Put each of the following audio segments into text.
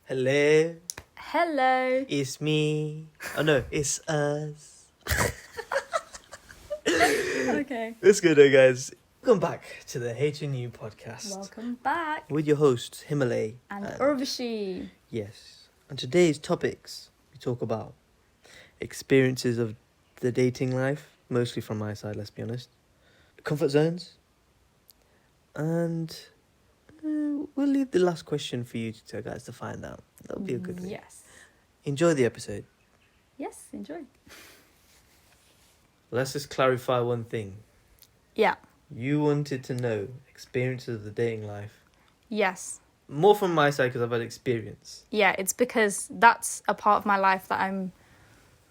Hello, Hello. it's me. Oh no, it's us. Okay. Let's go there, guys. Welcome back to the HNU podcast Welcome back. with your hosts, Himalay And Urvashi. yes. And today's topics, we talk about experiences of the dating life, mostly from my side, let's be honest. Comfort zones. And we'll leave the last question for you two guys to find out. That'll be a good one. Yes. Enjoy the episode. Yes, enjoy. Let's just clarify one thing. Yeah. You wanted to know experiences of the dating life. Yes. More from my side because I've had experience. Yeah, it's because that's a part of my life that I'm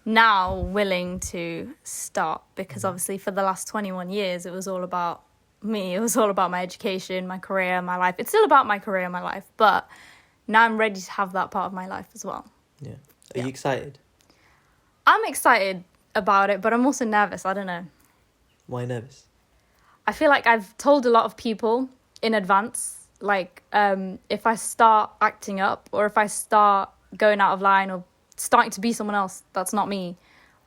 now willing to start because obviously for the last 21 years it was all about me. It was all about my education, my career, my life. It's still about my career and my life, but now I'm ready to have that part of my life as well. Yeah. Are you excited? I'm excited about it, but I'm also nervous. I don't know. Why nervous? I feel like I've told a lot of people in advance, like, if I start acting up or if I start going out of line or starting to be someone else that's not me,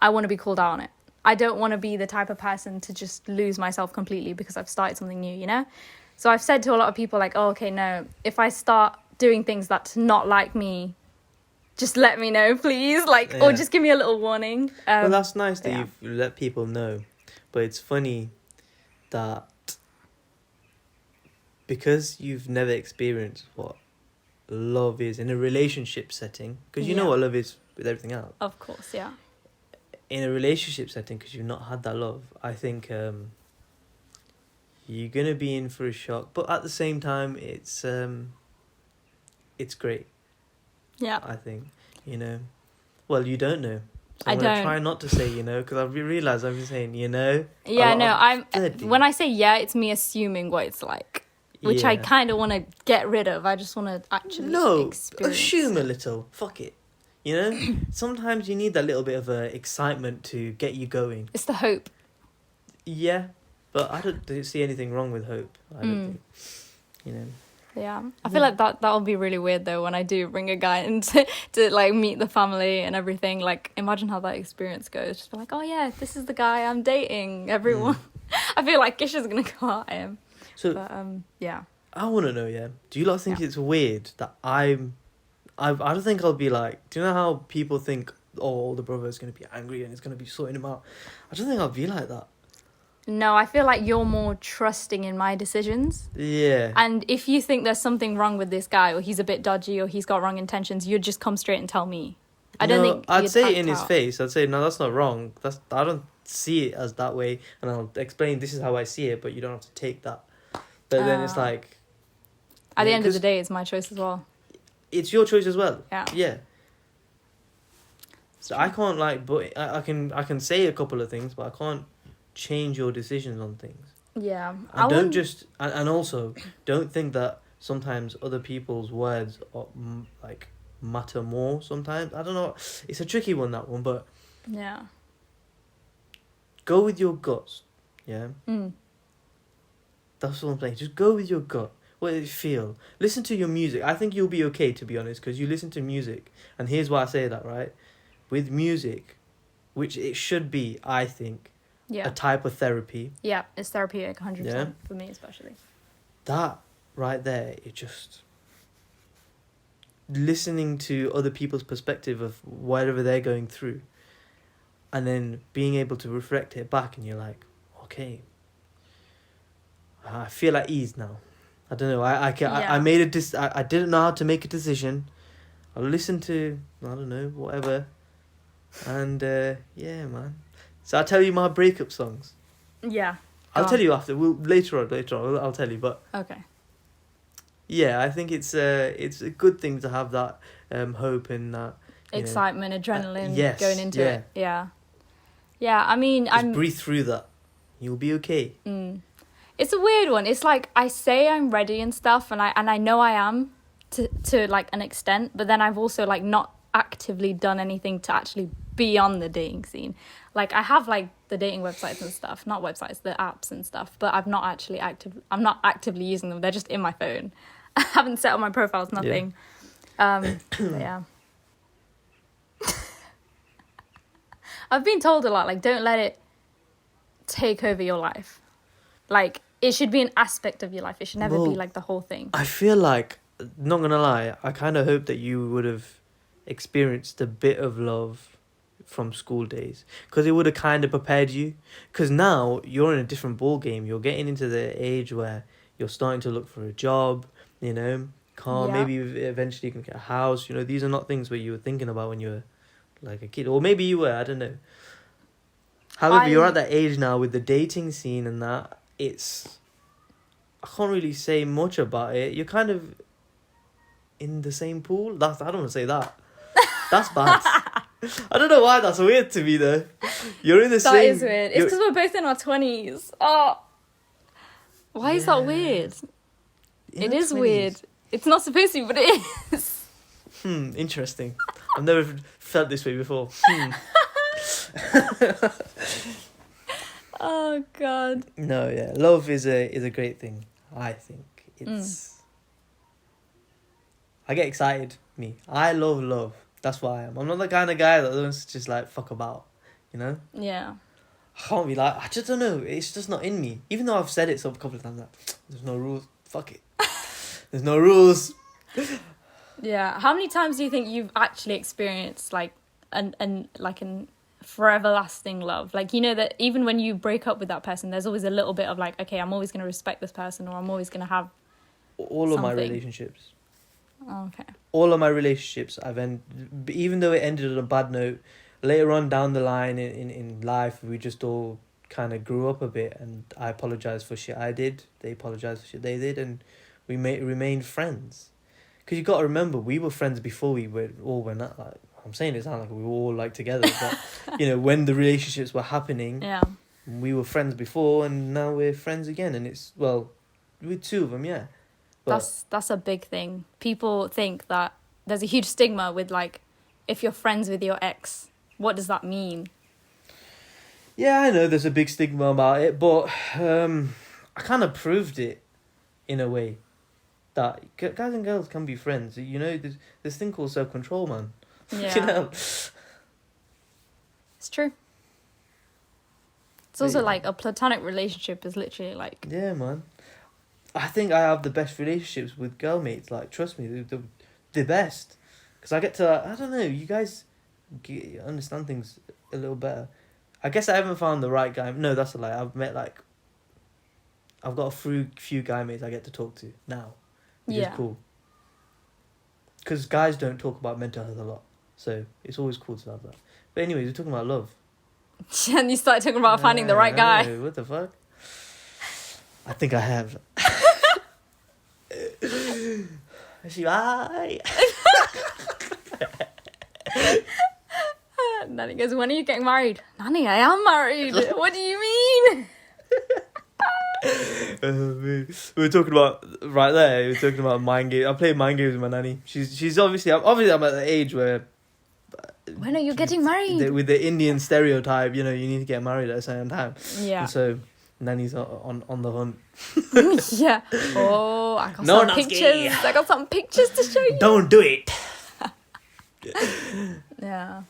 I want to be called out on it. I don't want to be the type of person to just lose myself completely because I've started something new, you know? So I've said to a lot of people, like, oh, okay, no, if I start doing things that's not like me, just let me know, please. Like, or just give me a little warning. Well, that's nice that yeah. you've let people know. But it's funny that because you've never experienced what love is in a relationship setting, because you know what love is with everything else. Of course, yeah. In a relationship setting, because you've not had that love, I think you're going to be in for a shock. But at the same time, it's great. Yeah. I think, you know. Well, you don't know. So I'm I going to don't. try not to say, you know, because I've realised I've been saying, you know. Yeah, no, when I I say yeah, it's me assuming what it's like, which I kind of want to get rid of. I just want to actually experience assume it. a little. Fuck it. You know, sometimes you need that little bit of excitement to get you going. It's the hope. Yeah, but I don't see anything wrong with hope. I don't think, you know. Yeah, I feel like that'll be really weird though when I do bring a guy in to like meet the family and everything. Like, imagine how that experience goes. Just be like, oh yeah, this is the guy I'm dating. Everyone, I feel like Gish is gonna go out at him. So, but yeah. I want to know. Yeah, do you lot think it's weird that I don't think I'll be like. Do you know how people think? Oh, the brother's gonna be angry and it's gonna be sorting him out. I don't think I'll be like that. No, I feel like you're more trusting in my decisions. Yeah. And if you think there's something wrong with this guy or he's a bit dodgy or he's got wrong intentions, you'd just come straight and tell me. I don't think I'd you'd say it act in his out. face. I'd say, no, that's not wrong. I don't see it as that way. And I'll explain this is how I see it, but you don't have to take that. But then it's like... At the end of the day, it's my choice as well. It's your choice as well. Yeah. Yeah. So I can't but I can say a couple of things, but I can't change your decisions on things. Yeah. And also don't think that sometimes other people's words are, matter more sometimes. I don't know. It's a tricky one, that one, but yeah. Go with your guts. Yeah. Mm. That's what I'm saying. Just go with your gut. What do you feel? Listen to your music. I think you'll be okay, to be honest, because you listen to music. And here's why I say that, right? With music, which it should be, I think, a type of therapy. Yeah, it's therapeutic, 100% for me especially. That right there, it just... Listening to other people's perspective of whatever they're going through. And then being able to reflect it back and you're like, okay, I feel at ease now. I don't know. I made I didn't know how to make a decision. I listened to, I don't know, whatever. And yeah, man. So I'll tell you my breakup songs. Yeah. I'll tell you after. Later on. I'll tell you. But okay. Yeah, I think it's a good thing to have that hope and that excitement, adrenaline going into it. Yeah. Yeah, I mean, just breathe through that. You'll be okay. It's a weird one. It's like I say I'm ready and stuff, and I know I am to like an extent, but then I've also like not actively done anything to actually be on the dating scene. Like I have like the dating websites and stuff, not websites, the apps and stuff, but I'm not actively using them. They're just in my phone. I haven't set up my profiles, nothing. But yeah. I've been told a lot, like, don't let it take over your life. Like, it should be an aspect of your life. It should never be, Well, like, the whole thing. I feel like, not gonna lie, I kind of hope that you would have experienced a bit of love from school days, because it would have kind of prepared you. Because now you're in a different ball game. You're getting into the age where you're starting to look for a job, you know, car, Yeah. maybe eventually you can get a house. You know, these are not things where you were thinking about when you were like a kid, or maybe you were, I don't know. However, you're at that age now with the dating scene and that. I can't really say much about it. You're kind of in the same pool. I don't want to say that. That's bad. I don't know why that's weird to me though. You're in the same. That is weird. It's because we're both in our 20s. Oh, why is that weird? It is 20s. weird. It's not supposed to be, but it is. Interesting. I've never felt this way before. Oh God. No, yeah, love is a great thing. I think it's. I get excited. I love love. That's why I am. I'm not the kind of guy that wants to just like fuck about, you know. Yeah. I can't be like, I just don't know. It's just not in me. Even though I've said it a couple of times, like, there's no rules. Fuck it. There's no rules. Yeah. How many times do you think you've actually experienced like an forever lasting love? Like, you know that even when you break up with that person, there's always a little bit of like, okay, I'm always going to respect this person, or I'm always going to have All of my something. relationships. Oh, okay. All of my relationships, even though it ended on a bad note, later on down the line in life, we just all kind of grew up a bit, and I apologized for shit I did. They apologized for shit they did, and we remained friends. Because you got to remember, we were friends before we were not like. I'm saying it sounds like we were all like together, but you know, when the relationships were happening, Yeah. we were friends before, and now we're friends again, and it's with two of them, yeah. But That's a big thing. People think that there's a huge stigma with like, if you're friends with your ex, what does that mean? yeah, I know there's a big stigma about it, but I kind of proved it in a way that guys and girls can be friends. You know, there's this thing called self-control, man. Yeah. You know? It's true. It's also like a platonic relationship is literally like... Yeah, man. I think I have the best relationships with girl mates. Like, trust me, the best. Because I get to, I don't know, you guys understand things a little better. I guess I haven't found the right guy. No, that's a lie. I've got a few guy mates I get to talk to now. Which is cool. Because guys don't talk about mental health a lot. So it's always cool to have that. But anyways, we're talking about love. And you started talking about finding the right guy. What the fuck? I think I have. Is she right? Nanny goes, when are you getting married? Nanny, I am married. What do you mean? We were talking about right there. We were talking about mind games. I play mind games with my nanny. She's obviously I'm at the age where. When are you getting married? With the Indian stereotype, you know, you need to get married at a certain time. Yeah. And so, nanny's on the hunt. Yeah. Oh, I got No, some not pictures. ski. I got some pictures to show you. Don't do it. Yeah.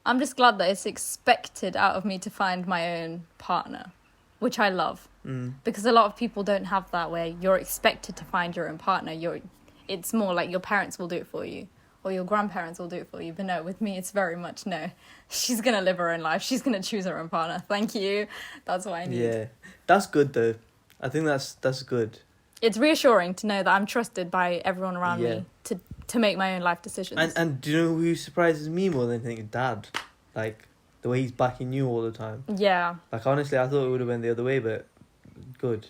I'm just glad that it's expected out of me to find my own partner, which I love. Because a lot of people don't have that, where you're expected to find your own partner. It's more like your parents will do it for you, or your grandparents will do it for you. But no, with me, it's very much no. She's going to live her own life. She's going to choose her own partner. Thank you. That's what I need. Yeah. That's good, though. I think that's good. It's reassuring to know that I'm trusted by everyone around me to make my own life decisions. And do you know who surprises me more than anything? Dad. Like, the way he's backing you all the time. Yeah. Like, honestly, I thought it would have been the other way, but good.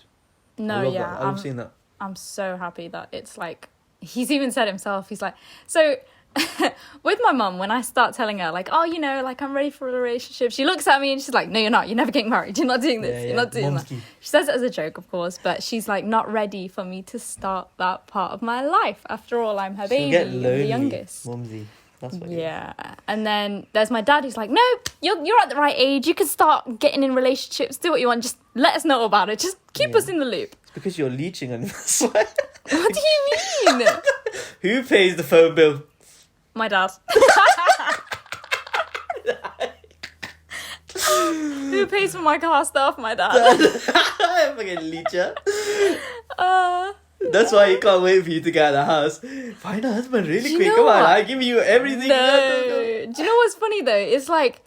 No, I love yeah. that. I love seeing that. I'm so happy that it's like, he's even said himself, he's like, so with my mum, when I start telling her like, oh, you know, like I'm ready for a relationship, she looks at me and she's like, no, you're not. You're never getting married. You're not doing this. You're not doing that. She says it as a joke, of course, but she's like not ready for me to start that part of my life. After all, I'm her baby, I'm the youngest. Mumsy. That's what yeah. And then there's my dad who's like, no, you're at the right age. You can start getting in relationships. Do what you want. Just let us know about it. Just keep us in the loop. It's because you're leeching on him. That's why. What do you mean? Who pays the phone bill? My dad. Who pays for my car stuff? My dad. Fucking leecher. Uh, That's why he can't wait for you to get out of the house. Find a husband really You quick. know Come on, what? I give you everything. no. Do you know what's funny though? It's like,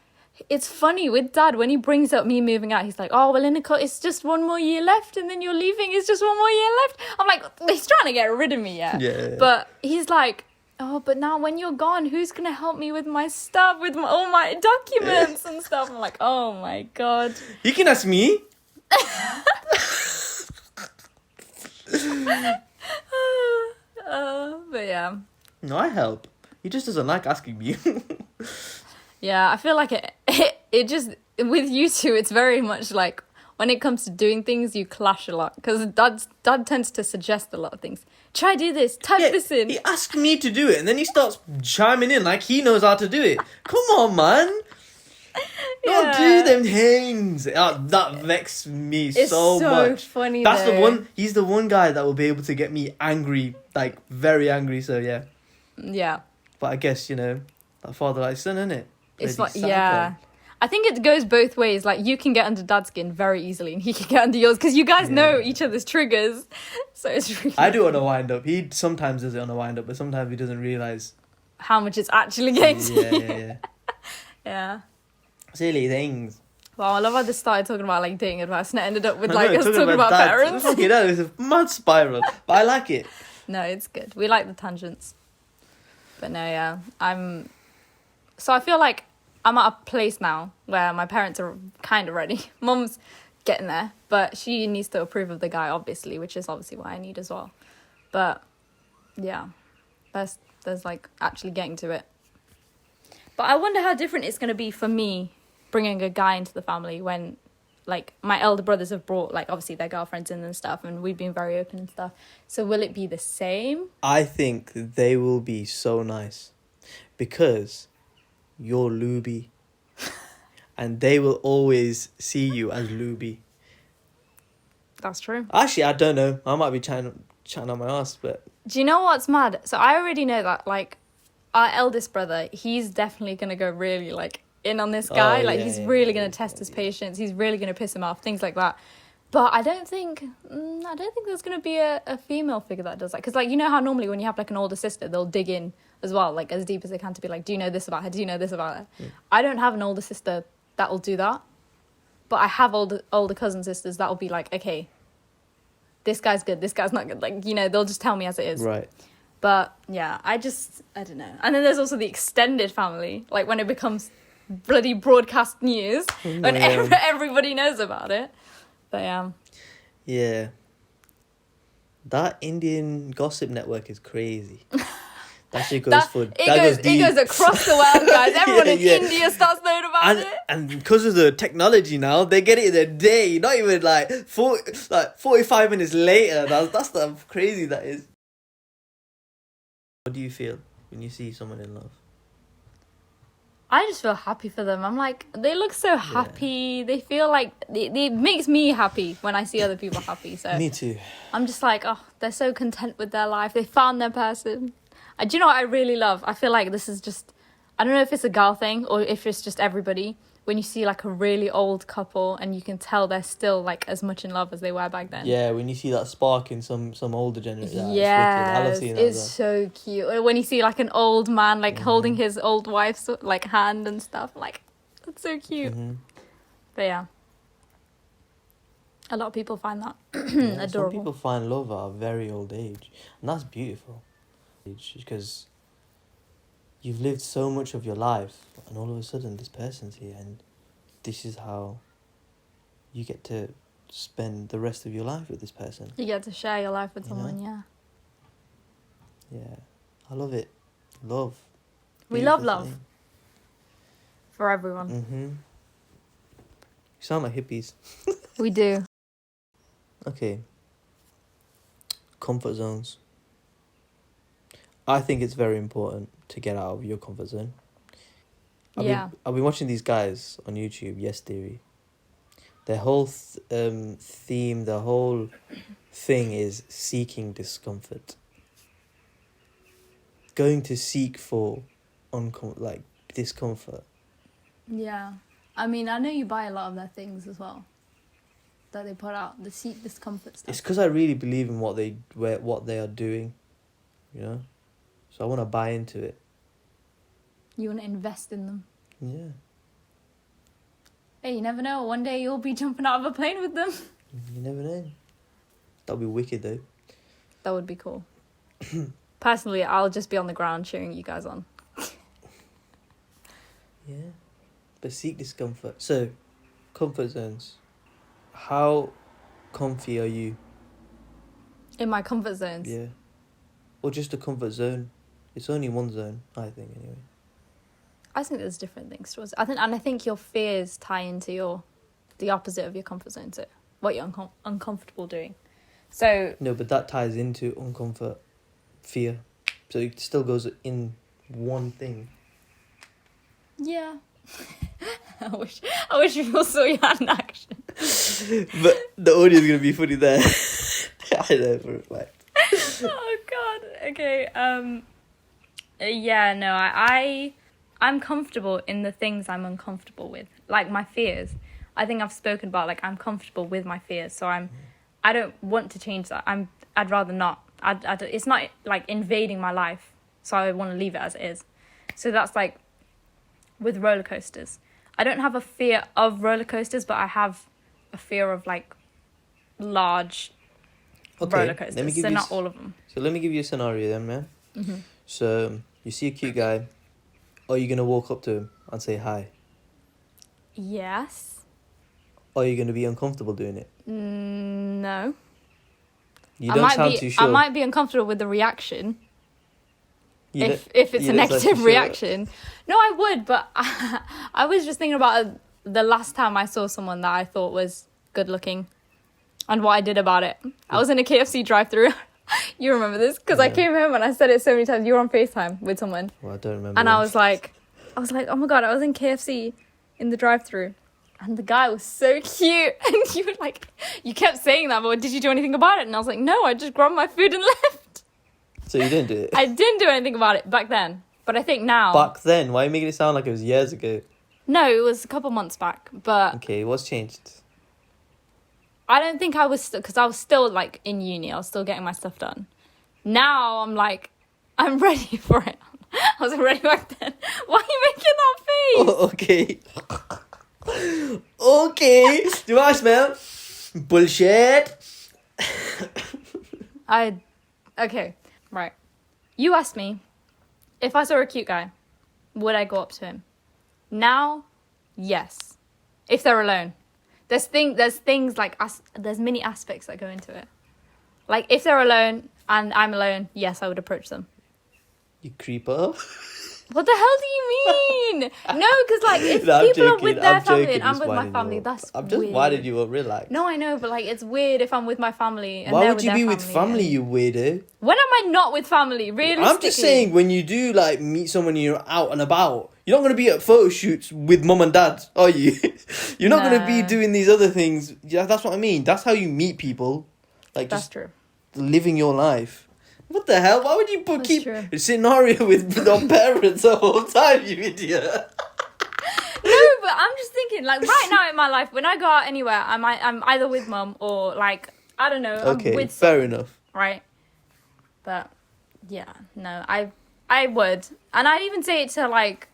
it's funny with dad when he brings up me moving out. He's like, "Oh well, it's just one more year left, and then you're leaving. It's just one more year left." I'm like, he's trying to get rid of me, yeah. Yeah. But he's like, "Oh, but now when you're gone, who's gonna help me with my stuff, with all my documents and stuff?" I'm like, "Oh my god." You can ask me. But yeah. No, I help. He just doesn't like asking me. Yeah, I feel like it just, with you two, it's very much like, when it comes to doing things, you clash a lot. Because dad tends to suggest a lot of things. Try do this, type this in. He asks me to do it, and then he starts chiming in like he knows how to do it. Come on, man. Don't do them things. That vexes me It's so much. funny. That's though. the one. He's the one guy that will be able to get me angry, like very angry. So yeah. Yeah. But I guess that father like son, innit? It's Bloody like, psycho. yeah. I think it goes both ways. Like, you can get under dad's skin very easily, and he can get under yours, because you guys know each other's triggers. So it's really I do it on a wind up. He sometimes does it on a wind up, but sometimes he doesn't realise. how much it's actually getting to you. Yeah. Yeah. Silly things. Wow, I love how this started talking about like dating advice and it ended up with I like know, us talking about dads. parents. Fucking hell, it's a mad spiral. But I like it. No, it's good. We like the tangents. But no, yeah. So I feel like I'm at a place now where my parents are kind of ready. Mum's getting there, but she needs to approve of the guy, obviously, which is obviously what I need as well. But yeah, there's like actually getting to it. But I wonder how different it's going to be for me bringing a guy into the family when, like, my elder brothers have brought, like, obviously their girlfriends in and stuff, and we've been very open and stuff. So will it be the same? I think they will be so nice because you're Luby and they will always see you as Luby. That's true. Actually, I don't know. I might be chatting on my ass, but Do you know what's mad? So I already know that, like, our eldest brother, he's definitely going to go really, like, in on this guy. Oh, like, yeah, he's yeah, really yeah, going to test his patience. He's really going to piss him off, things like that. But I don't think there's going to be a female figure that does that. Because, like, you know how normally when you have, like, an older sister, they'll dig in as well, like, as deep as they can to be like, do you know this about her? Do you know this about her? Yeah. I don't have an older sister that will do that. But I have older cousin sisters that will be like, okay, this guy's good, this guy's not good. Like, they'll just tell me as it is. right. But yeah, I don't know. And then there's also the extended family, like when it becomes bloody broadcast news, when everybody knows about it. But Yeah. That Indian gossip network is crazy. That shit goes it goes across the world, guys. Everyone in India starts knowing about it. And because of the technology now, they get it in a day. Not even like 45 minutes later. That's the crazy that is. What do you feel when you see someone in love? I just feel happy for them. I'm like, they look so happy. They feel like it makes me happy when I see other people happy. So Me too. I'm just like, oh, they're so content with their life. They found their person. Do you know what I really love? I feel like this is just, I don't know if it's a girl thing or if it's just everybody. When you see like a really old couple and you can tell they're still like as much in love as they were back then. Yeah, when you see that spark in some older generation. Yeah, I love seeing that. it's so cute. Or when you see like an old man like holding his old wife's like hand and stuff, like that's so cute. Mm-hmm. But yeah, a lot of people find that Yeah, adorable. some people find love at a very old age, and that's beautiful. Because you've lived so much of your life, and all of a sudden this person's here, and this is how you get to spend the rest of your life with this person. You get to share your life with You know? someone, yeah. Yeah, I love it. Love. We love love. For everyone. Mm-hmm. You sound like hippies. We do. Okay. Comfort zones. I think it's very important to get out of your comfort zone. I've been watching these guys on YouTube, Yes Theory. Their whole theme, the whole thing is seeking discomfort. going to seek for discomfort. Yeah. I mean, I know you buy a lot of their things as well that they put out, the seat discomfort stuff. It's because I really believe in what they are doing, you know. So I want to buy into it. You want to invest in them. Yeah. Hey, you never know. One day you'll be jumping out of a plane with them. You never know. That'd be wicked though. That would be cool. Personally, I'll just be on the ground cheering you guys on. Yeah. But seek discomfort. So, comfort zones. How comfy are you? In my comfort zones. Yeah. Or just a comfort zone. It's only one zone, I think, anyway. I think there's different things towards it. I think your fears tie into the opposite of your comfort zone, so what you're uncomfortable doing. So no, but that ties into uncomfort, fear. So it still goes in one thing. Yeah. I wish people saw you had an action. But the audio is gonna be funny there. I know for a fact. Oh God. Okay. Yeah. No. I'm comfortable in the things I'm uncomfortable with, like my fears. I think I've spoken about, like, I'm comfortable with my fears, so I don't want to change that. I'd rather not. It's not like invading my life, so I want to leave it as it is. So that's like with roller coasters. I don't have a fear of roller coasters, but I have a fear of like large roller coasters. So not all of them. So let me give you a scenario then, man. Mm-hmm. So you see a cute guy. Are you gonna walk up to him and say hi? Yes. Or are you gonna be uncomfortable doing it? No. You don't sound too sure. I might be uncomfortable with the reaction. If it's you a don't sound negative too reaction. No, I would, but I was just thinking about the last time I saw someone that I thought was good looking and what I did about it. I was in a KFC drive-thru. You remember this? Because I came home and I said it so many times. You were on FaceTime with someone. Well, I don't remember. And I was like, oh my God, I was in KFC in the drive-thru. And the guy was so cute. And you kept saying that, but did you do anything about it? And I was like, no, I just grabbed my food and left. So you didn't do it? I didn't do anything about it back then. But I think now... Back then? Why are you making it sound like it was years ago? No, it was a couple months back. But... Okay, what's changed? I don't think I was... Because I was still, like, in uni. I was still getting my stuff done. Now I'm like, I'm ready for it. I wasn't ready back then. Why are you making that face? Oh, okay. Okay. Do I smell? Bullshit. Okay, right. You asked me, if I saw a cute guy, would I go up to him? Now, yes. If they're alone. There's things like, there's many aspects that go into it. Like, if they're alone and I'm alone, yes, I would approach them. You creeper. What the hell do you mean? No, because like if people are with their family and I'm with my family, that's I'm just weird. winding you up, relax. No, I know, but like it's weird if I'm with my family and why they're would you be with family, you weirdo? When am I not with family? Realistically, I'm just saying, when you do like meet someone and you're out and about, you're not going to be at photo shoots with mum and dad, are you? You're not going to be doing these other things. Yeah, that's what I mean. That's how you meet people. Like, that's just true. Living your life. What the hell? Why would you keep true. a scenario with our parents the whole time, you idiot? No, but I'm just thinking, like, right now in my life, when I go out anywhere, I'm either with mum or, like, I don't know, okay, I'm with fair someone, enough. right? But, yeah, no, I would. And I'd even say it to, like,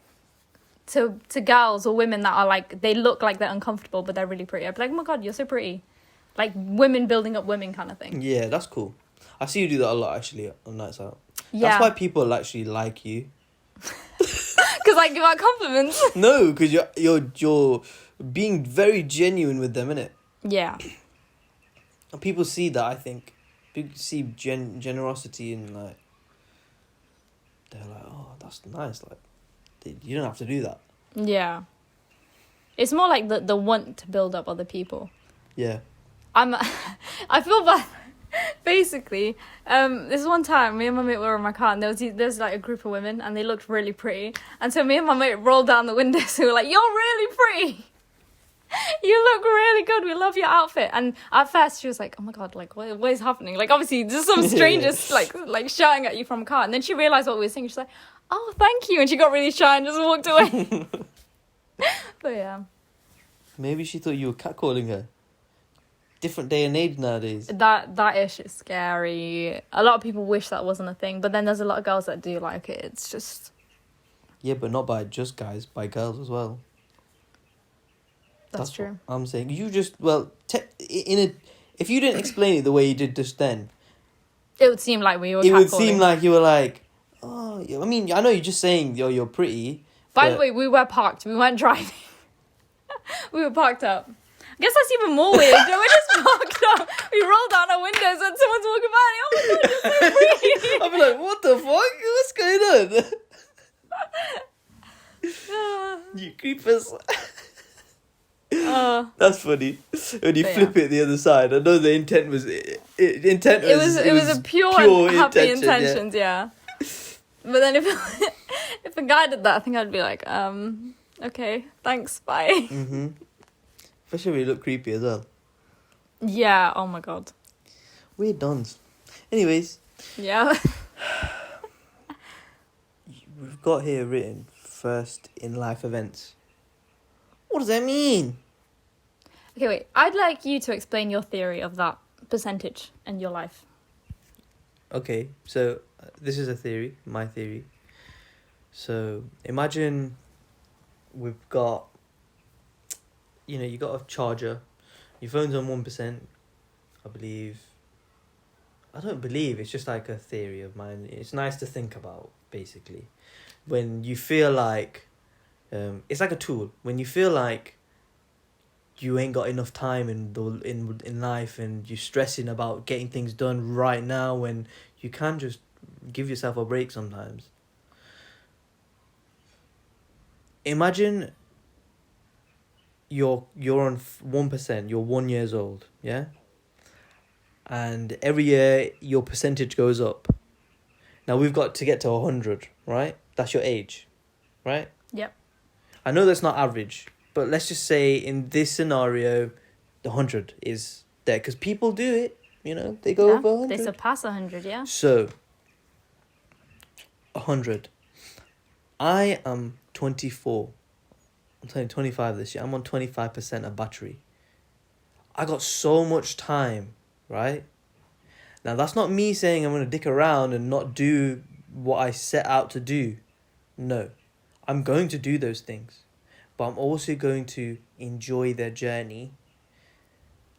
to girls or women that are, like, they look like they're uncomfortable, but they're really pretty. I'd be like, oh my God, you're so pretty. Like, women building up women kind of thing. Yeah, that's cool. I see you do that a lot, actually, on nights out. Yeah. That's why people actually like you. Because I give out compliments. No, because you're being very genuine with them, innit? Yeah. And people see that, I think. People see generosity and, like, they're like, oh, that's nice. Like, you don't have to do that. Yeah. It's more like the want to build up other people. Yeah. I feel bad. Basically, this one time, me and my mate were in my car, and there was like a group of women, and they looked really pretty. And so me and my mate rolled down the window, so we were like, "You're really pretty." You look really good. We love your outfit. And at first she was like, oh my God, like what is happening? Like obviously there's some strangers like shouting at you from a car. And then she realised what we were saying. She's like, oh, thank you. And she got really shy and just walked away. But yeah. Maybe she thought you were catcalling her. Different day and age nowadays. That ish is scary. A lot of people wish that wasn't a thing. But then there's a lot of girls that do like it. It's just... Yeah, but not by just guys, by girls as well. That's true. What I'm saying. You just, if you didn't explain it the way you did just then, it would seem like we were it would catcalling. seem like you were like, oh, I mean, I know you're just saying you're pretty. By the way, we were parked. We weren't driving. We were parked up. I guess that's even more weird. We're just parked up. We roll down our windows and someone's walking by. Oh my God, it's so free. I'll be like, what the fuck? What's going on? You creepers. That's funny. When you flip it the other side, I know the intent was it was a pure happy intentions, yeah. But then if a guy did that, I think I'd be like, okay, thanks, bye. Mm-hmm. Especially when you look creepy as well. Yeah. Oh my God. Weird dons. Anyways. Yeah. We've got here written first in life events. What does that mean? Okay, wait. I'd like you to explain your theory of that percentage in your life. Okay, so this is a theory, my theory. So imagine we've got, you got a charger. Your phone's on 1%, I believe. I don't believe, it's just like a theory of mine. It's nice to think about, basically. When you feel like, it's like a tool. When you feel like you ain't got enough time in life and you're stressing about getting things done right now when you can just give yourself a break sometimes. Imagine you're on 1%, you're 1 year old, yeah? And every year your percentage goes up. Now we've got to get to 100, right? That's your age, right? Yep. I know that's not average, but let's just say in this scenario, the 100 is there. Because people do it, they go over 100. They surpass 100, yeah. So, 100. I am 24. I'm turning 25 this year. I'm on 25% of battery. I got so much time, right? Now, that's not me saying I'm going to dick around and not do what I set out to do. No. I'm going to do those things. But I'm also going to enjoy their journey.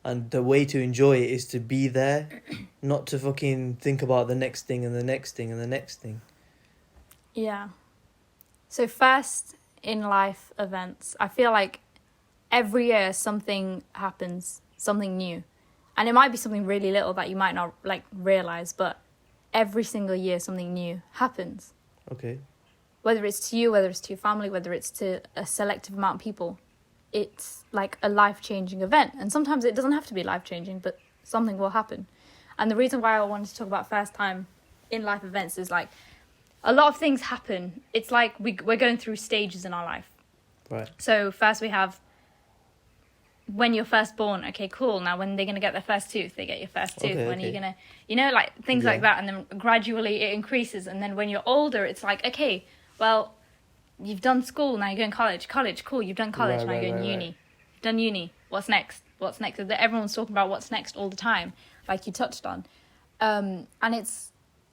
And the way to enjoy it is to be there, not to fucking think about the next thing and the next thing and the next thing. Yeah. So first in life events, I feel like every year something happens, something new. And it might be something really little that you might not realize, but every single year something new happens. Okay. Whether it's to you, whether it's to your family, whether it's to a selective amount of people, it's like a life-changing event. And sometimes it doesn't have to be life-changing, but something will happen. And the reason why I wanted to talk about first time in life events is like a lot of things happen. It's like we're going through stages in our life. Right. So first we have when you're first born, okay, cool. Now when they're going to get their first tooth, they get your first tooth. When you're going to, things like that. And then gradually it increases. And then when you're older, it's like, okay, well, you've done school, now you're going college, cool, you've done college, now you're going uni. You've done uni, what's next? Everyone's talking about what's next all the time, like you touched on. And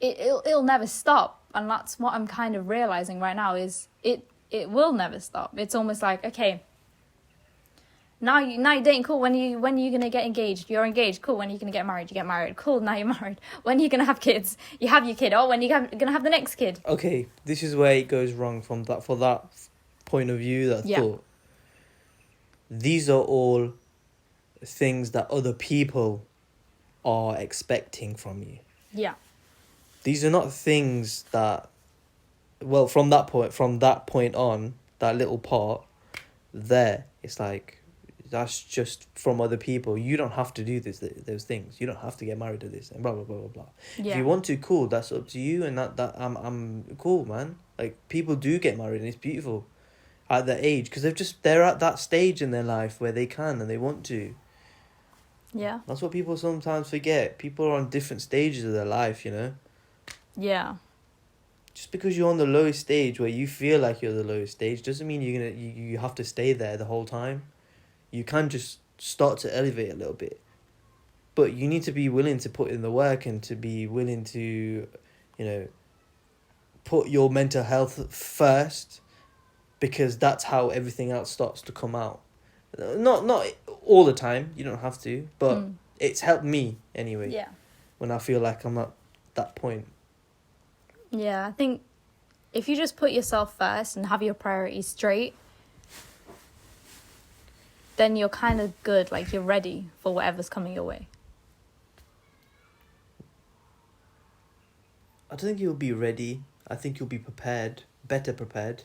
it'll never stop. And that's what I'm kind of realising right now is it will never stop. It's almost like, okay, now you're dating, cool, when are you going to get engaged? You're engaged, cool, when are you going to get married? You get married, cool, now you're married. When are you going to have kids? You have your kid, when are you going to have the next kid? Okay, this is where it goes wrong for that point of view, that thought. These are all things that other people are expecting from you. Yeah. These are not things that, well, from that point on, that little part there, it's like, that's just from other people. You don't have to do those things. You don't have to get married to this and blah blah blah blah blah. Yeah. If you want to, cool. That's up to you. And that I'm cool, man. Like people do get married and it's beautiful. at their age, because they're at that stage in their life where they can and they want to. Yeah. That's what people sometimes forget. People are on different stages of their life, you know. Yeah. Just because you're on the lowest stage where you feel like you're the lowest stage doesn't mean you have to stay there the whole time. You can just start to elevate a little bit. But you need to be willing to put in the work and to be willing to, you know, put your mental health first, because that's how everything else starts to come out. Not all the time, you don't have to, but it's helped me anyway. Yeah. When I feel like I'm at that point. Yeah, I think if you just put yourself first and have your priorities straight, then you're kind of good, like you're ready for whatever's coming your way. I don't think you'll be ready. I think you'll be prepared, better prepared.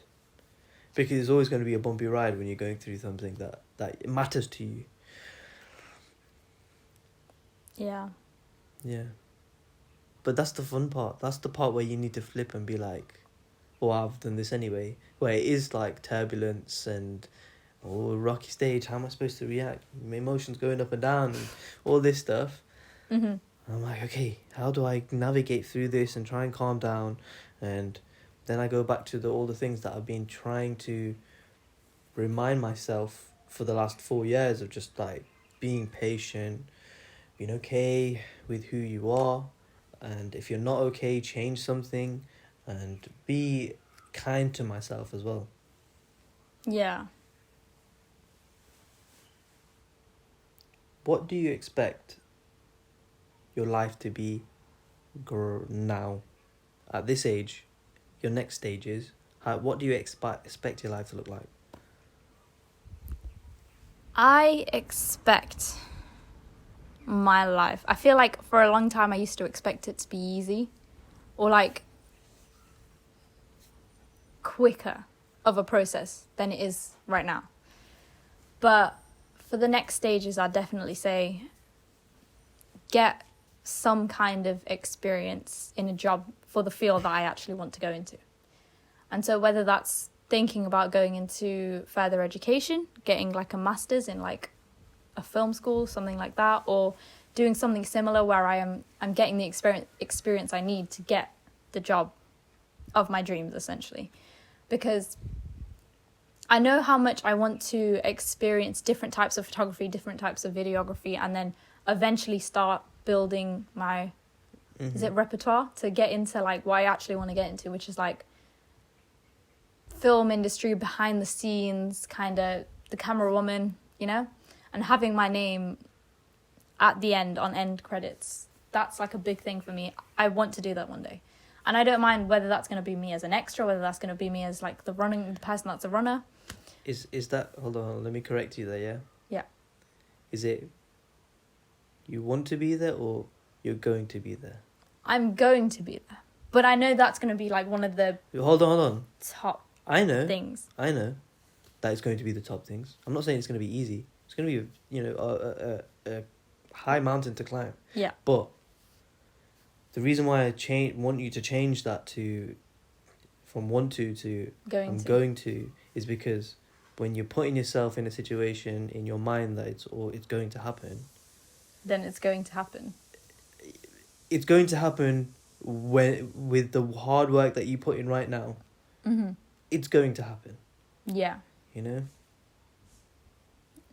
Because there's always going to be a bumpy ride when you're going through something that matters to you. Yeah. Yeah. But that's the fun part. That's the part where you need to flip and be like, oh, I've done this anyway. Where it is like turbulence and, oh, rocky stage, how am I supposed to react? My emotions going up and down and all this stuff. Mm-hmm. I'm like, okay, how do I navigate through this and try and calm down? And then I go back to all the things that I've been trying to remind myself for the last 4 years of, just like being patient, being okay with who you are. And if you're not okay, change something, and be kind to myself as well. Yeah. What do you expect your life to be now, at this age, your next stages? What do you expect your life to look like? I expect my life. I feel like for a long time I used to expect it to be easy or like quicker of a process than it is right now. But for the next stages, I'd definitely say get some kind of experience in a job for the field that I actually want to go into. And so whether that's thinking about going into further education, getting like a master's in like a film school, something like that, or doing something similar where I'm getting the experience I need to get the job of my dreams, essentially. Because I know how much I want to experience different types of photography, different types of videography, and then eventually start building my is it repertoire to get into like what I actually want to get into, which is like film industry, behind the scenes, kind of the camera woman, you know, and having my name at the end on end credits. That's like a big thing for me. I want to do that one day. And I don't mind whether that's going to be me as an extra, whether that's going to be me as like the person that's a runner. Is that, hold on, let me correct you there, yeah? Yeah. Is it you want to be there or you're going to be there? I'm going to be there. But I know that's going to be like one of the Hold on. top I know things. I know that it's going to be the top things. I'm not saying it's going to be easy. It's going to be, you know, a high mountain to climb. Yeah. But the reason why I want you to change that to from want to I'm going to is because when you're putting yourself in a situation in your mind that it's going to happen, then it's going to happen. It's going to happen with the hard work that you put in right now. Mm-hmm. It's going to happen. Yeah. You know?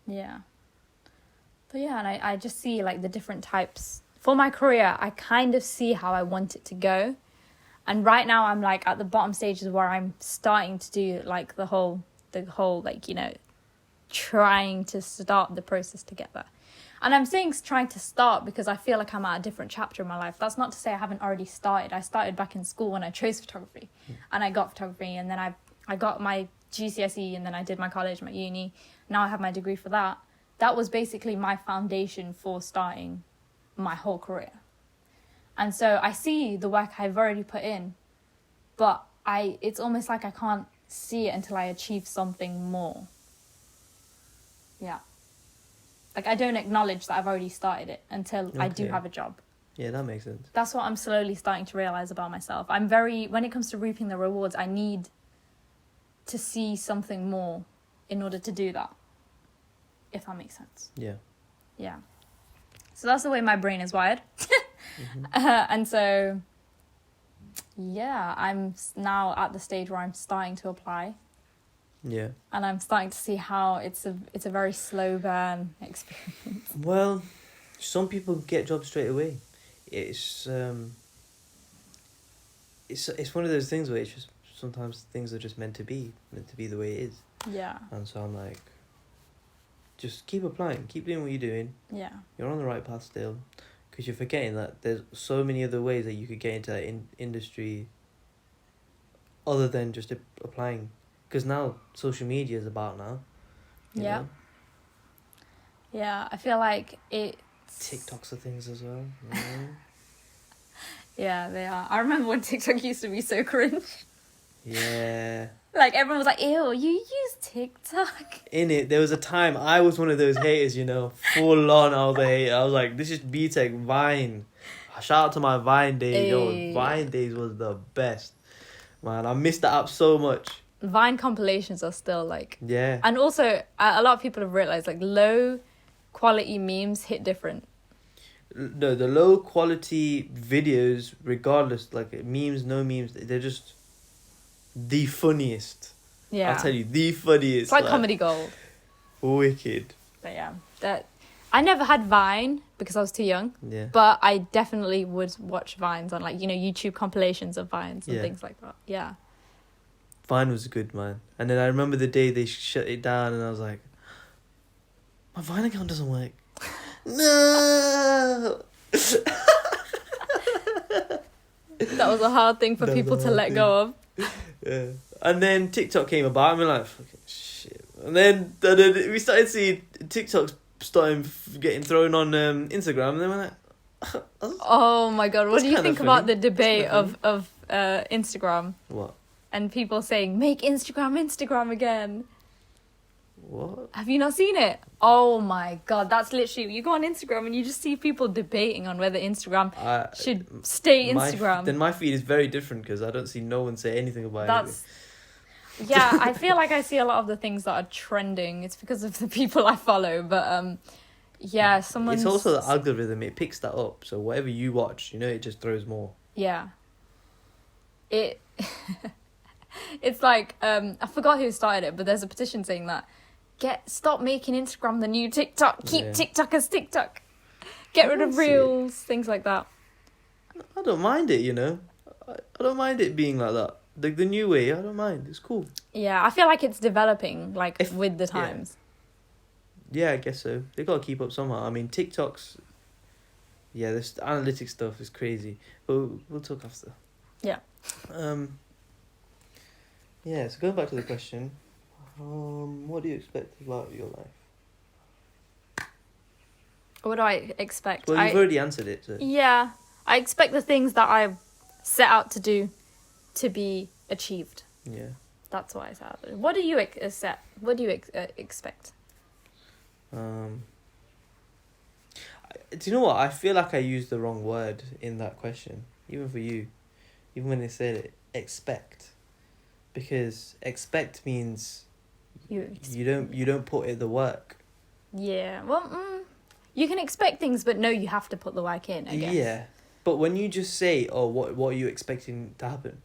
Yeah. But yeah, and I just see like the different types. For my career, I kind of see how I want it to go. And right now I'm like at the bottom stages where I'm starting to do like the whole like, you know, trying to start the process to get there. And I'm saying trying to start because I feel like I'm at a different chapter in my life. That's not to say I haven't already started. I started back in school when I chose photography. And I got photography, and then I got my GCSE, and then I did my college, my uni. Now I have my degree for that. That was basically my foundation for starting my whole career. And so I see the work I've already put in, but it's almost like I can't see it until I achieve something more. Yeah. Like, I don't acknowledge that I've already started it until I do have a job. Yeah, that makes sense. That's what I'm slowly starting to realize about myself. When it comes to reaping the rewards, I need to see something more in order to do that, if that makes sense. Yeah. Yeah. So that's the way my brain is wired. And so, yeah, I'm now at the stage where I'm starting to apply. Yeah. And I'm starting to see how it's a very slow burn experience. Well, some people get jobs straight away. It's one of those things where it's just sometimes things are just meant to be the way it is. Yeah. And so I'm like, just keep applying, keep doing what you're doing. Yeah. You're on the right path still, because you're forgetting that there's so many other ways that you could get into that industry other than just applying. Because now social media is about now. you Yeah. know? Yeah, I feel like it. TikToks are things as well. You know? Yeah, they are. I remember when TikTok used to be so cringe. Yeah. Like, everyone was like, ew, you use TikTok? In it, there was a time I was one of those haters, full on. I was a hater. I was like, this is B-Tech Vine. Shout out to my Vine days. Ay. Vine days was the best. Man, I missed the app so much. Vine compilations are still like... Yeah. And also, a lot of people have realised, like, low quality memes hit different. No, the low quality videos, regardless, like memes, no memes, they're just the funniest. Yeah. I'll tell you, the funniest. It's like comedy gold. Wicked. But yeah, I never had Vine because I was too young. Yeah. But I definitely would watch Vines on, like, YouTube compilations of Vines and Yeah. things like that. Yeah. Vine was good, man. And then I remember the day they shut it down, and I was like, my Vine account doesn't work. No. That was a hard thing for That was people a to hard let thing. go of. Yeah. And then TikTok came about, and we're like, fucking shit. And then we started seeing TikToks starting getting thrown on Instagram, and then we're like, Oh my god, what That's do you kinda think about funny. the debate That's of Instagram what? and people saying, make Instagram again? What? Have you not seen it? Oh my god, that's literally, you go on Instagram and you just see people debating on whether Instagram should stay Instagram. Then my feed is very different because I don't see no one say anything about That's yeah, I feel like I see a lot of the things that are trending. It's because of the people I follow, but yeah, someone's... It's also the algorithm, it picks that up. So whatever you watch, it just throws more. Yeah. It's like, I forgot who started it, but there's a petition saying that stop making Instagram the new TikTok. Keep TikTok as TikTok. Get rid of Reels, things like that. I don't mind it, I don't mind it being like that. The new way, I don't mind. It's cool. Yeah, I feel like it's developing, like, If- with the times. Yeah, I guess so. They gotta keep up somehow. I mean, TikToks. Yeah, this analytics stuff is crazy. But we'll talk after. Yeah. Yeah. So going back to the question, what do you expect about your life? What do I expect? Well, you've already answered it. So. Yeah, I expect the things that I set out to do to be achieved. Yeah. That's what I set out to do. What do you expect? Do you know what? I feel like I used the wrong word in that question, even for you, even when they said it. Expect, because expect means you don't put in the work. Yeah, well, you can expect things, but no, you have to put the work in, I guess. Yeah, but when you just say, "Oh, what are you expecting to happen?"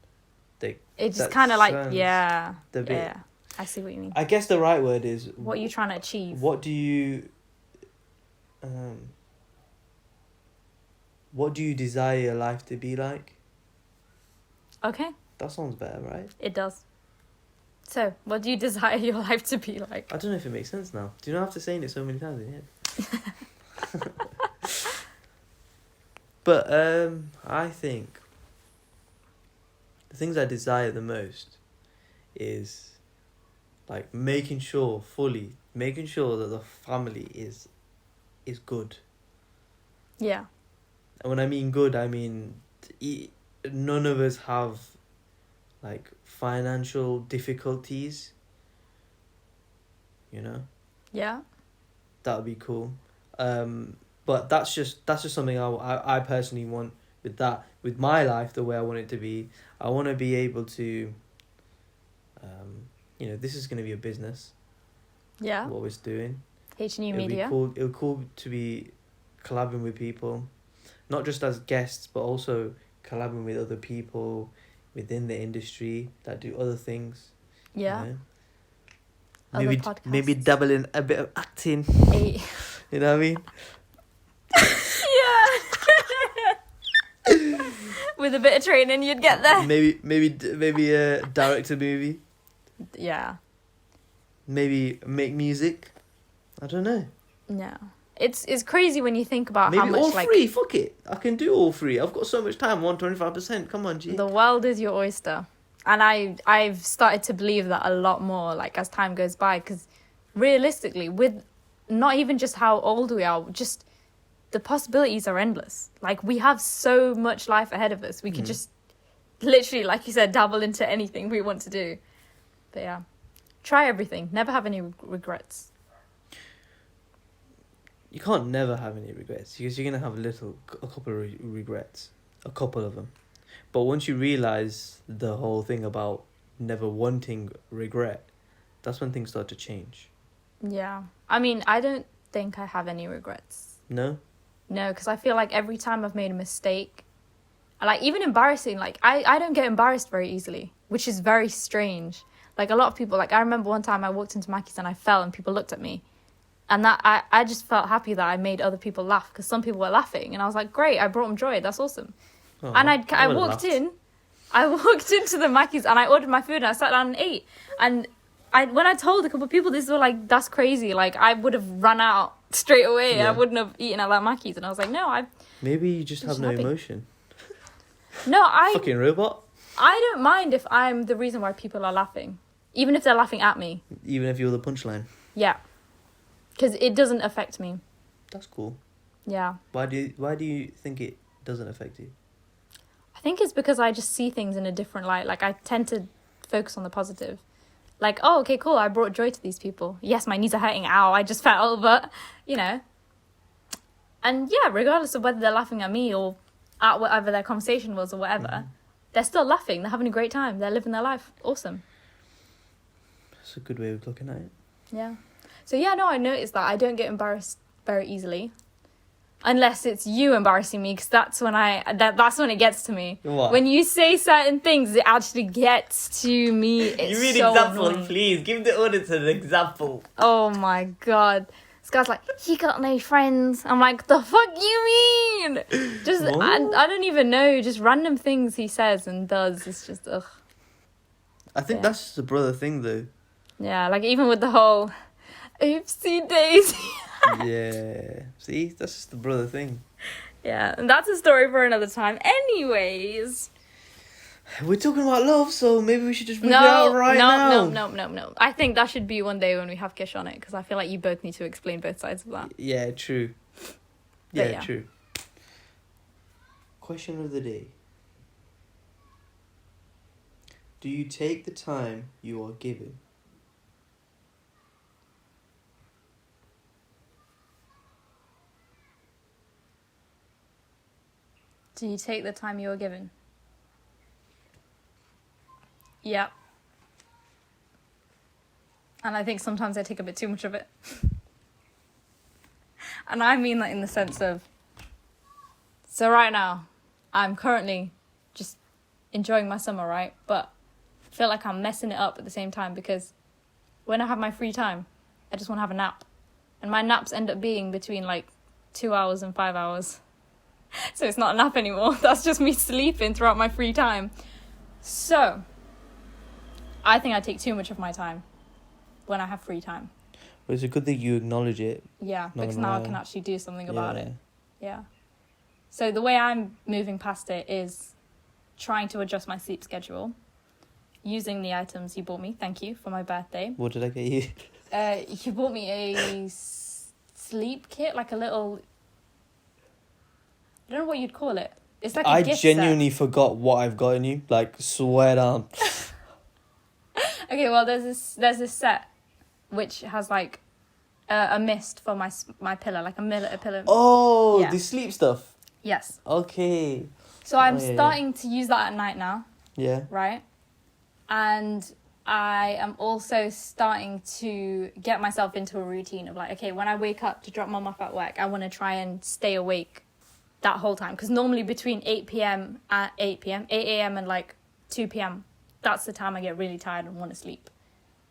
It's just that kind of like, sounds yeah, the bit. yeah. I see what you mean. I guess the right word is What are you trying to achieve? What do you desire your life to be like? Okay, That sounds better, right? it does. So, what do you desire your life to be like? I don't know if it makes sense now. Do you not have to say it so many times in your head? But I think the things I desire the most is like making sure that the family is good. Yeah, And when I mean good, I mean none of us have like financial difficulties. yeah, That would be cool. But that's just something I personally want with my life, the way I want it to be. I want to be able to this is going to be a business. Yeah. What we're doing. HNU It'll Media. be cool. It'll cool to be collabing with people, not just as guests, but also collabing with other people within the industry that do other things. Yeah. Maybe Other maybe podcasts. dabble in a bit of acting. Eh. You know what I mean? Yeah. With a bit of training, you'd get there. Maybe direct a movie. Yeah. Maybe make music. I don't know. No. It's crazy when you think about Maybe how much all like three. Fuck it. I can do all three. I've got so much time. 125%. Come on, G. the world is your oyster. And I've started to believe that a lot more, like, as time goes by, because realistically, with not even just how old we are, just the possibilities are endless. Like, we have so much life ahead of us. We could just literally, like you said, dabble into anything we want to do. But yeah, try everything. Never have any regrets. You can't never have any regrets because you're gonna have a couple of regrets, a couple of them. But once you realize the whole thing about never wanting regret, that's when things start to change. Yeah. I mean, I don't think I have any regrets. No? No, because I feel like every time I've made a mistake, like, even embarrassing, like, I don't get embarrassed very easily, which is very strange. Like, a lot of people, like, I remember one time I walked into Mackey's and I fell and people looked at me. And that I just felt happy that I made other people laugh because some people were laughing. And I was like, great, I brought them joy. That's awesome. Oh, And I would've walked laughed. in. I walked into the Mackey's and I ordered my food and I sat down and ate. And when I told a couple of people this, they were like, that's crazy. Like, I would have run out straight away. Yeah. I wouldn't have eaten at that Mackey's. And I was like, no, Maybe you just have no happy. emotion. I Fucking robot. don't mind if I'm the reason why people are laughing. Even if they're laughing at me. Even if you're the punchline. Yeah. Because it doesn't affect me. That's cool. Yeah. Why do you think it doesn't affect you? I think it's because I just see things in a different light. Like, I tend to focus on the positive. Like, oh, okay, cool, I brought joy to these people. Yes, my knees are hurting, ow, I just fell, but, And yeah, regardless of whether they're laughing at me or at whatever their conversation was or whatever, they're still laughing, they're having a great time, they're living their life. Awesome. That's a good way of looking at it. Yeah. So yeah, no, I noticed that I don't get embarrassed very easily. Unless it's you embarrassing me, because that's when that's when it gets to me. What? When you say certain things, it actually gets to me. It's so annoying. please. Give the audience an example. Oh my god. This guy's like, he got no friends. I'm like, the fuck you mean? Just, I don't even know. Just random things he says and does. It's just, ugh. I think that's just a brother thing, though. Yeah, like even with the whole oopsie daisy. Yeah. See? That's just the brother thing. Yeah, and that's a story for another time. Anyways. We're talking about love, so maybe we should just whip it out right now. No. I think that should be one day when we have Kish on it, because I feel like you both need to explain both sides of that. Yeah, true. But Yeah, true. Question of the day. Do you take the time you are given? Do you take the time you are given? Yeah. And I think sometimes I take a bit too much of it. And I mean that in the sense of... So right now, I'm currently just enjoying my summer, right? But I feel like I'm messing it up at the same time, because when I have my free time, I just want to have a nap. And my naps end up being between like 2 hours and 5 hours. So it's not a nap anymore. That's just me sleeping throughout my free time. So, I think I take too much of my time when I have free time. Well, it's a good thing you acknowledge it. Yeah, because now I can actually do something about Yeah. it. Yeah. So the way I'm moving past it is trying to adjust my sleep schedule using the items you bought me. Thank you for my birthday. What did I get you? You bought me a sleep kit, like a little... I don't know what you'd call it. It's like a I gift genuinely forgot what I've gotten you. Like, swear down. set. Okay, well, there's this set which has like a mist for my pillow, like a pillow. Oh, Yeah. the sleep stuff. Yes. Okay. So I'm Oh, yeah, starting to use that at night now, Yeah. right? And I am also starting to get myself into a routine of like, okay, when I wake up to drop mum off at work, I want to try and stay awake that whole time. Because normally between 8 a.m. and like 2 p.m., that's the time I get really tired and want to sleep.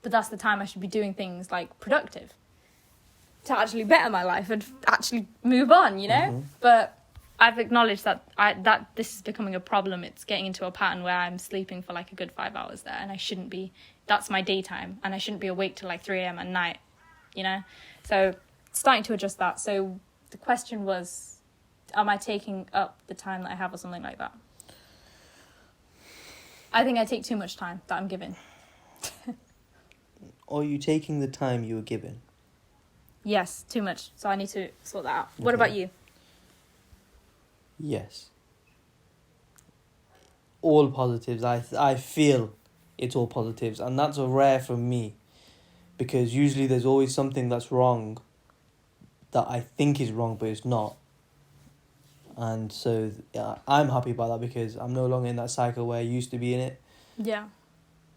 But that's the time I should be doing things like productive to actually better my life and actually move on, you know? Mm-hmm. But I've acknowledged that this is becoming a problem. It's getting into a pattern where I'm sleeping for like a good 5 hours there, and I shouldn't be. That's my daytime, and I shouldn't be awake till like 3 a.m. at night, you know? So starting to adjust that. So the question was, am I taking up the time that I have or something like that? I think I take too much time that I'm given. Are you taking the time you were given? Yes, too much. So I need to sort that out. What Okay. about you? Yes. All positives. I feel it's all positives, and that's a rare for me, because usually there's always something that's wrong that I think is wrong but it's not. And so yeah, I'm happy about that because I'm no longer in that cycle where I used to be in it. Yeah.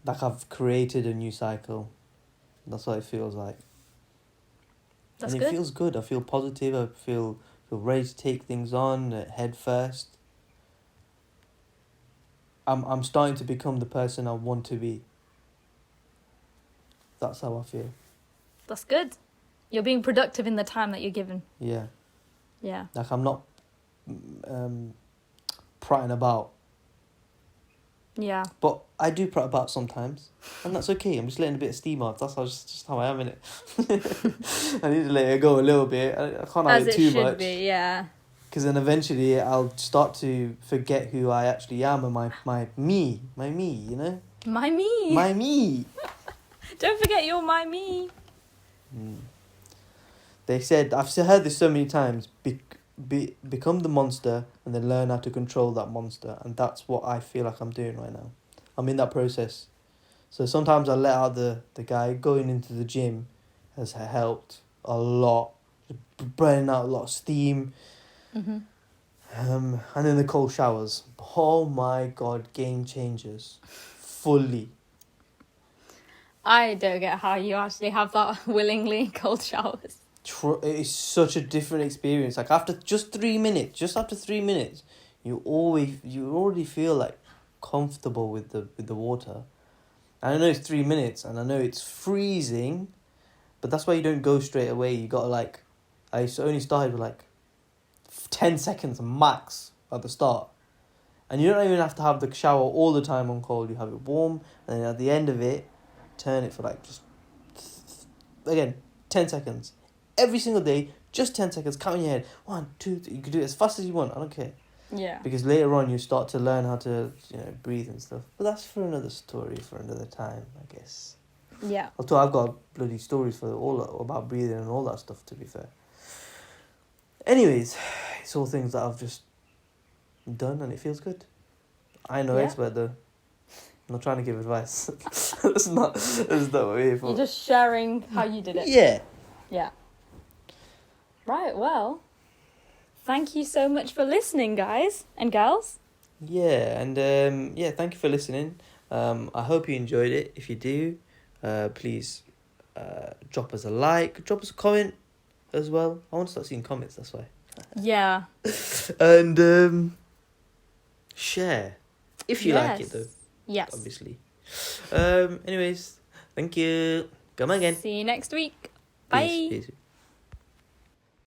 Like I've created a new cycle. That's what it feels like. That's and it good. feels good. I feel positive. I feel ready to take things on head first. I'm starting to become the person I want to be. That's how I feel. That's good. You're being productive in the time that you're given. Yeah. Yeah. Like I'm not prattling about. Yeah. But I do prat about sometimes. And that's okay. I'm just letting a bit of steam off. That's just how I am in it. I need to let it go a little bit. I can't have As it it too should much. be, yeah. Because then eventually I'll start to forget who I actually am and my me, you know? My me. My me. Don't forget you're my me. They said, I've heard this so many times, become the monster and then learn how to control that monster. And that's what I feel like I'm doing right now. I'm in that process. So sometimes I let out the guy. Going into the gym has helped a lot. Burning out a lot of steam. Mm-hmm. And then the cold showers. Oh my God, game changers. Fully. I don't get how you actually have that willingly, cold showers. It is such a different experience. Like after just 3 minutes, you already feel like comfortable with the water. And I know it's 3 minutes, and I know it's freezing, but that's why you don't go straight away. You gotta like, I only started with like 10 seconds max at the start, and you don't even have to have the shower all the time on cold. You have it warm, and then at the end of it, turn it for like just again 10 seconds. Every single day, just 10 seconds, count in your head. 1, 2, 3. You can do it as fast as you want, I don't care. Yeah. Because later on you start to learn how to, breathe and stuff. But that's for another story, for another time, I guess. Yeah. Although I've got bloody stories for all about breathing and all that stuff, to be fair. Anyways, it's all things that I've just done and it feels good. I ain't no Yeah. expert though. I'm not trying to give advice. that's not what we're here for. You're just sharing how you did it. Yeah. Yeah. Right, well, thank you so much for listening, guys and gals. Yeah, and thank you for listening. I hope you enjoyed it. If you do, please drop us a like, drop us a comment as well. I want to start seeing comments, that's why. Yeah. And share if you like it though. Yes. Obviously. Anyways, thank you. Come again. See you next week. Bye. Peace.